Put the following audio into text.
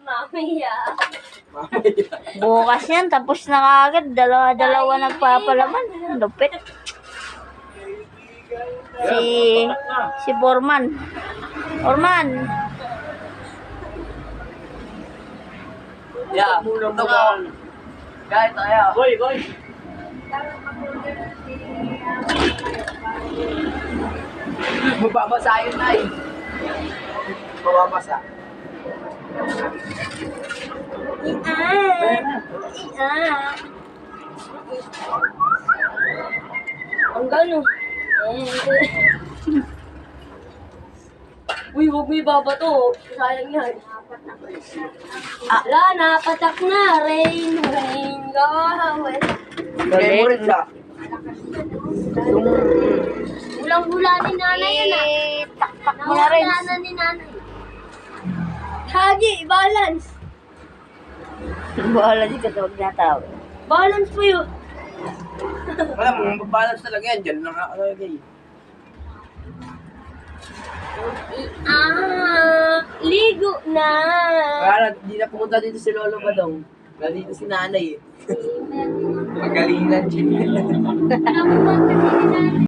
Mamaya. Bukas yan, tapos na kagad. Dalawa nagpapalaman. Lupit. Si Borman. Borman. Yeah, ito ka. Kahit tayo. Boy. Mababasa yun na eh. Mababasa. Ang gano. Uy, huwag mo ibabato. Sayang yan. Ala, napatak na. Rain, go away. Kaya mo rin siya. Bulang-bula ni nanay yan ah. Taktak mo na rin. Nawala ni nanay. Hagi, balance. Bahala di ka tawag na tao. Balance po yun. Wala, mga mabalance talaga yan. Diyan lang ako talaga eh. Ligo na. Kaya di na pumunta dito si Lolo Badong. Nandito si nanay eh. Magaling na siya. Napupunta si nanay.